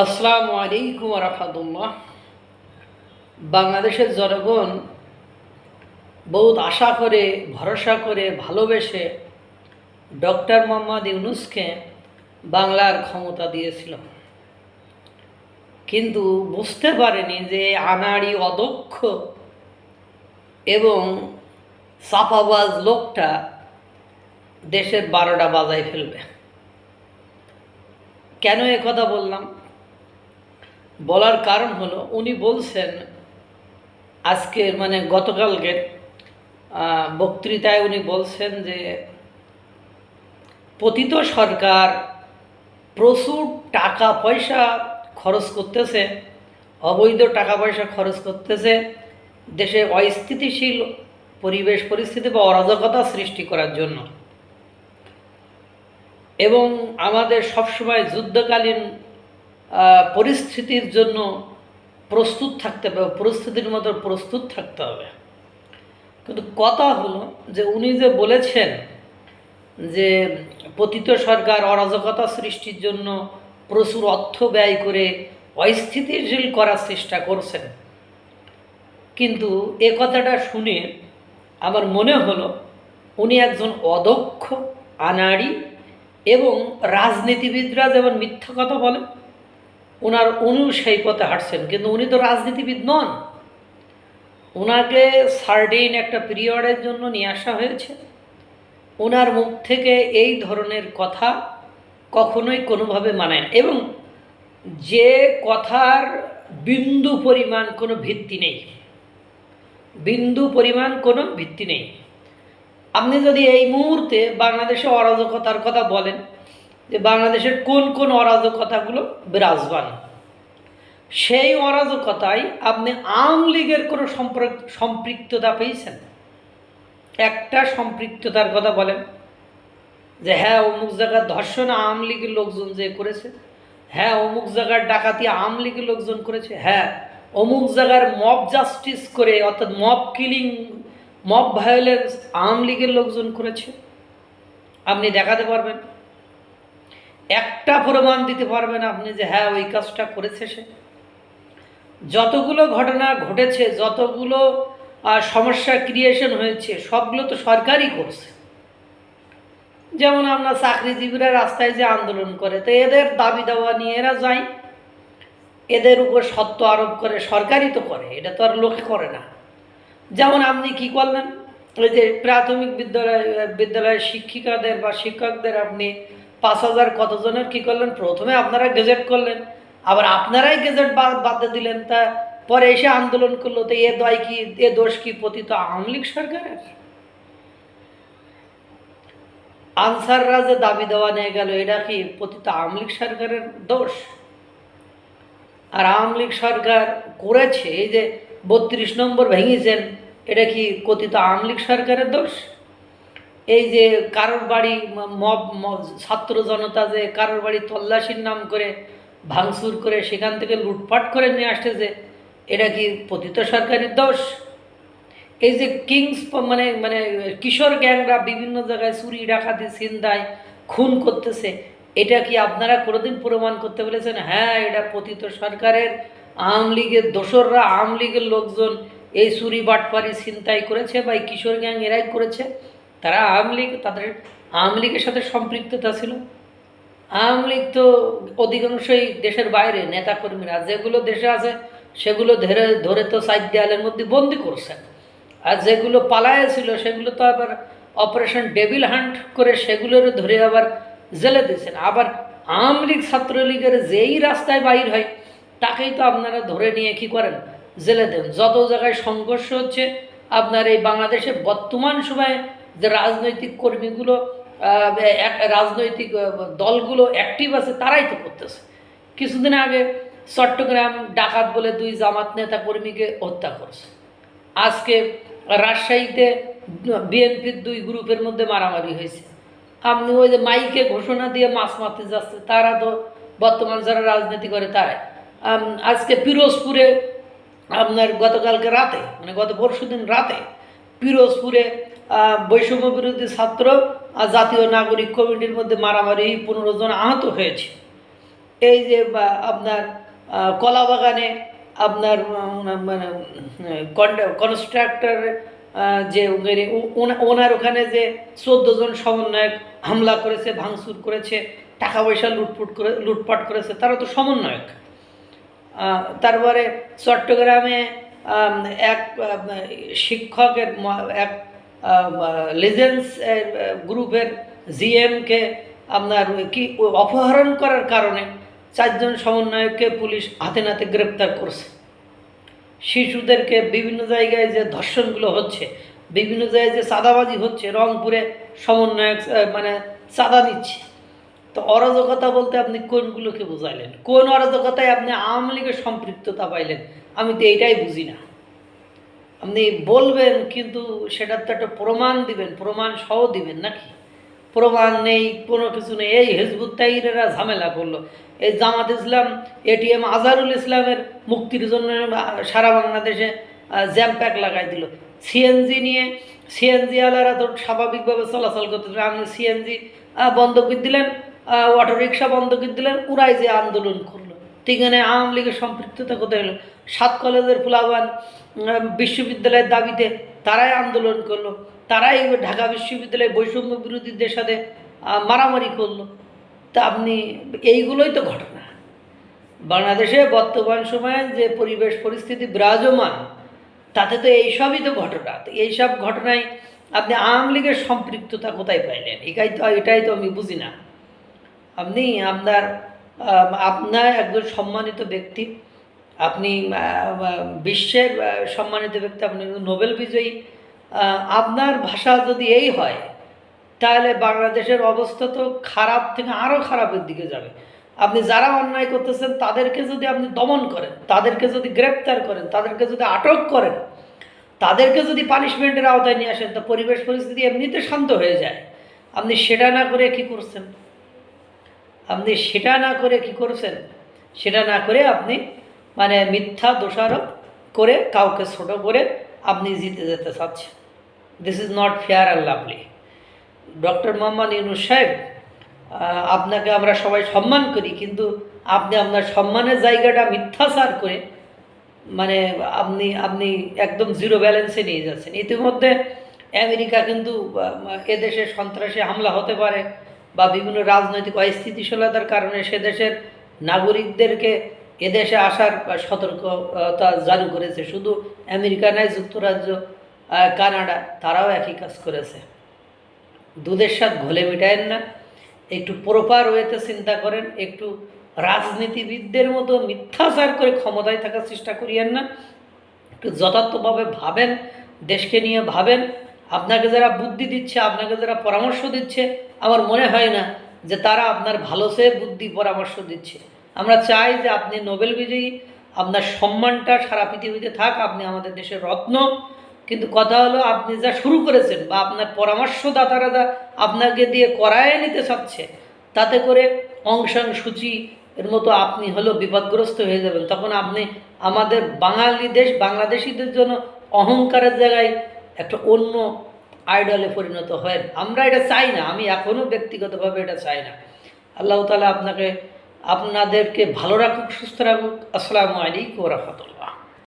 আসসালামু আলাইকুম রহমতুল্লাহ। বাংলাদেশের জনগণ বহুত আশা করে, ভরসা করে, ভালোবেসে ডক্টর মোহাম্মদ ইউনূসকে বাংলার ক্ষমতা দিয়েছিল, কিন্তু বুঝতে পারেনি যে আনাড়ি, অদক্ষ এবং চাপাবাজ লোকটা দেশের 12টা বাজায় ফেলবে। কেন কথা বললাম? বলার কারণ হলো, উনি বলছেন আজকের গতকালকের বক্তৃতায় উনি বলছেন যে পতিত সরকার প্রচুর টাকা পয়সা খরচ করতেছে, অবৈধ টাকা পয়সা খরচ করতেছে দেশে অস্থিতিশীল পরিবেশ পরিস্থিতি বা অরাজকতা সৃষ্টি করার জন্য, এবং আমাদের সবসময় যুদ্ধকালীন পরিস্থিতির জন্য প্রস্তুত থাকতে হবে, পরিস্থিতির মতো প্রস্তুত থাকতে হবে। কিন্তু কথা হলো যে উনি যে বলেছেন যে পতিত সরকার অরাজকতা সৃষ্টির জন্য প্রচুর অর্থ ব্যয় করে অস্থিতিশীল করার চেষ্টা করছেন, কিন্তু এ কথাটা শুনে আমার মনে হলো উনি একজন অদক্ষ, আনাড়ি এবং রাজনীতিবিদরা যেমন মিথ্যা কথা বলে উনিও সেই পথে হাঁটছেন, কিন্তু উনি তো রাজনীতিবিদ নন। ওনাকে সার্টেইন একটা পিরিয়ডের জন্য নিয়ে আসা হয়েছে। ওনার মুখ থেকে এই ধরনের কথা কখনোই কোনোভাবে মানায় না, এবং যে কথার বিন্দু পরিমাণ কোনো ভিত্তি নেই, বিন্দু পরিমাণ কোনো ভিত্তি নেই। আপনি যদি এই মুহূর্তে বাংলাদেশে অরাজকতার কথা বলেন যে বাংলাদেশের কোন কোন অরাজকতাগুলো বিরাজমান, সেই অরাজকতায় আপনি আওয়ামী লীগের কোনো সম্পৃক্ততা পেয়েছেন? একটা সম্পৃক্ততার কথা বলেন যে হ্যাঁ অমুক জায়গার ধর্ষণ আওয়ামী লীগের লোকজন যে করেছে, হ্যাঁ অমুক জায়গার ডাকাতি আওয়ামী লীগের লোকজন করেছে, হ্যাঁ অমুক জায়গার মব জাস্টিস করে অর্থাৎ mob killing, mob violence Awami লীগের লোকজন করেছে? আপনি দেখাতে পারবেন? একটা প্রমাণ দিতে পারবেন আপনি যে হ্যাঁ ওই কাজটা করেছে সে? যতগুলো ঘটনা ঘটেছে, যতগুলো সমস্যা ক্রিয়েশন হয়েছে, সবগুলো তো সরকারই করছে। যেমন আমরা চাকরিজীবীরা রাস্তায় যে আন্দোলন করে, তো এদের দাবি দাওয়া নিয়ে এরা যায়, এদের উপর সত্য আরোপ করে, সরকারই তো করে, এটা তো আর লোকে করে না। যেমন আপনি কি করলেন, ওই যে প্রাথমিক বিদ্যালয়ের শিক্ষিকাদের বা শিক্ষকদের আপনি 5,000 কতজনের কি করলেন, প্রথমে আপনারা গেজেট করলেন, আবার আপনারাই গেজেট বাদ দিলেন, তা পরে এসে আন্দোলন করলো, তো এ দোষ কি পতিত আওয়ামী লীগ সরকারের? আনসাররা যে দাবি দেওয়া নিয়ে গেল, এটা কি পতিত আওয়ামী লীগ সরকারের দোষ? আর আওয়ামী লীগ সরকার করেছে এই যে 32 নম্বর ভেঙেছেন, এটা কি কথিত আওয়ামী লীগ সরকারের দোষ? এই যে কারোর বাড়ি ছাত্র জনতা যে কারোর বাড়ি তল্লাশির নাম করে ভাঙচুর করে সেখান থেকে লুটপাট করে নিয়ে আসতেছে, এটা কি পতিত সরকারের দোষ? এই যে কিংস কিশোর গ্যাংরা বিভিন্ন জায়গায় চুরি, ডাকাতি, ছিনতাই, খুন করতেছে, এটা কি আপনারা কোনোদিন প্রমাণ করতে বলেছেন হ্যাঁ এটা পতিত সরকারের আওয়ামী লীগের দোসররা, আওয়ামী লীগের লোকজন এই চুরি, বাটপারি, ছিনতাই করেছে বা এই কিশোর গ্যাং এরাই করেছে, তারা আওয়ামী লীগ, তাদের আওয়ামী লীগের সাথে সম্পৃক্ততা ছিল? আওয়ামী লীগ তো অধিকাংশই দেশের বাইরে, নেতাকর্মীরা যেগুলো দেশে আছে সেগুলো ধরে ধরে তো সাইড দেয়ালের মধ্যে বন্দি করছেন, আর যেগুলো পালায় ছিল সেগুলো তো আবার অপারেশন ডেভিল হান্ট করে সেগুলোর ধরে আবার জেলে দিয়েছেন। আবার আওয়ামী লীগ, ছাত্রলীগের যেই রাস্তায় বাইর হয় তাকেই তো আপনারা ধরে নিয়ে কী করেন, জেলে দেন। যত জায়গায় সংঘর্ষ হচ্ছে আপনার এই বাংলাদেশে বর্তমান সময়ে যে রাজনৈতিক কর্মীগুলো, রাজনৈতিক দলগুলো অ্যাক্টিভ আছে, তারাই তো করতেছে। কিছুদিন আগে চট্টগ্রাম ডাকাত বলে 2 জামাত নেতা কর্মীকে হত্যা করছে। আজকে রাজশাহীতে বিএনপির 2 গ্রুপের মধ্যে মারামারি হয়েছে। আপনি ওই যে মাইকে ঘোষণা দিয়ে মাছ মারতে যাচ্ছে, তারা তো বর্তমান যারা রাজনীতি করে তারাই। আজকে পিরোজপুরে আপনার গতকালকে রাতে গত পরশুদিন রাতে পিরোজপুরে বৈষম্য বিরোধী ছাত্র আর জাতীয় নাগরিক কমিটির মধ্যে মারামারি, 15 জন আহত হয়েছে। এই যে আপনার কলা বাগানে আপনার মানে কনস্ট্রাক্টর যে ওনার ওখানে যে 14 জন সমন্বয়ক হামলা করেছে, ভাঙচুর করেছে, টাকা পয়সা লুটপাট করেছে, তারা তো সমন্বয়ক। তারপরে চট্টগ্রামে এক শিক্ষকের এক লেজেন্ডস গ্রুপের জিএমকে আপনার কি অপহরণ করার কারণে 4 জন সমন্বয়ককে পুলিশ হাতে নাতে গ্রেপ্তার করছে। শিশুদেরকে বিভিন্ন জায়গায় যে ধর্ষণগুলো হচ্ছে, বিভিন্ন জায়গায় যে চাঁদাবাজি হচ্ছে, রংপুরে সমন্বয়ক মানে চাঁদা নিচ্ছে। তো অরাজকতা বলতে আপনি কোনগুলোকে বুঝাইলেন? কোন অরাজকতায় আপনি আওয়ামী লীগের সম্পৃক্ততা পাইলেন? আমি তো এইটাই বুঝি না। আপনি বলবেন কিন্তু সেটার তো একটা প্রমাণ দিবেন, প্রমাণ সহ দিবেন নাকি? প্রমাণ নেই, কোনো কিছু নেই। এই হিজবুত তাহরিরেরা ঝামেলা করলো, এই জামাত ইসলাম এটিএম আজহারুল ইসলামের মুক্তির জন্য সারা বাংলাদেশে জ্যাম প্যাক লাগাই দিল। সিএনজি নিয়ে সিএনজি আলারা তো স্বাভাবিকভাবে চলাচল করতে, আপনি সিএনজি বন্ধ করে দিলেন, অটোরিকশা বন্ধ করে দিলেন, ওরাই যে আন্দোলন করলো। তো এখানে আওয়ামী লীগের সম্পৃক্ততা কোথায় হলো? 7 কলেজের ফুলাবান বিশ্ববিদ্যালয়ের দাবিতে তারাই আন্দোলন করলো, তারাই ঢাকা বিশ্ববিদ্যালয়ে বৈষম্য বিরোধীদের সাথে মারামারি করলো। তা আপনি এইগুলোই তো ঘটনা। বাংলাদেশে বর্তমান সময়ে যে পরিবেশ পরিস্থিতি বিরাজমান, তাতে তো এইসবই তো ঘটনা। তো এইসব ঘটনায় আপনি আওয়ামী লীগের সম্পৃক্ততা কোথায় পাইলেন? এটাই তো আমি বুঝি না। আপনি আপনার একজন সম্মানিত ব্যক্তি, আপনি বিশ্বের সম্মানিত ব্যক্তি, আপনি নোবেল বিজয়ী। আপনার ভাষা যদি এই হয়, তাহলে বাংলাদেশের অবস্থা তো খারাপ থেকে আরও খারাপের দিকে যাবে। আপনি যারা অন্যায় করতেছেন তাদেরকে যদি আপনি দমন করেন, তাদেরকে যদি গ্রেপ্তার করেন, তাদেরকে যদি আটক করেন, তাদেরকে যদি পানিশমেন্টের আওতায় নিয়ে আসেন, তা পরিবেশ পরিস্থিতি এমনিতে শান্ত হয়ে যায়। আপনি সেটা না করে কি করছেন? সেটা না করে আপনি মানে মিথ্যা দোষারোপ করে কাউকে ছোট করে আপনি জিতে যেতে চাচ্ছেন। This is not fair and lovely. Doctor Mohammad Yunus সাহেব, আপনাকে আমরা সবাই সম্মান করি, কিন্তু আপনি আপনার সম্মানের জায়গাটা মিথ্যাচার করে মানে আপনি একদম জিরো ব্যালেন্সে নিয়ে যাচ্ছেন। ইতিমধ্যে আমেরিকা কিন্তু এদেশে সন্ত্রাসী হামলা হতে পারে বা বিভিন্ন রাজনৈতিক অস্থিতিশীলতার কারণে সে দেশের নাগরিকদেরকে এদেশে আসার সতর্কতা জারি করেছে। শুধু আমেরিকা নয়, যুক্তরাজ্য, কানাডা, তারাও একই কাজ করেছে। দুধের স্বাদ ঘোলে মিটায়েন না, একটু প্রপার ওয়েতে চিন্তা করেন, একটু রাজনীতিবিদদের মতো মিথ্যাচার করে ক্ষমতায় থাকার চেষ্টা করিয়েন না, একটু যথার্থভাবে ভাবেন, দেশকে নিয়ে ভাবেন। আপনাকে যারা বুদ্ধি দিচ্ছে, আপনাকে যারা পরামর্শ দিচ্ছে, আমার মনে হয় না যে তারা আপনার ভালো সে বুদ্ধি পরামর্শ দিচ্ছে। আমরা চাই যে আপনি নোবেল বিজয়ী, আপনার সম্মানটা সারা পৃথিবীতে থাক, আপনি আমাদের দেশের রত্ন। কিন্তু কথা হলো, আপনি যা শুরু করেছেন বা আপনার পরামর্শদাতারা যা আপনাকে দিয়ে করায় নিতে চাচ্ছে, তাতে করে অং সান সূচি এর মতো আপনি হলো বিপদগ্রস্ত হয়ে যাবেন। তখন আপনি আমাদের বাংলাদেশিদের জন্য অহংকারের জায়গায় একটা অন্য আইডলে পরিণত হয়। আমরা এটা চাই না, আমি এখনও ব্যক্তিগতভাবে এটা চাই না। আল্লাহ তাআলা আপনাদেরকে ভালো রাখুক, সুস্থ রাখুক। আসসালামু আলাইকুম ওয়া রাহমাতুল্লাহ।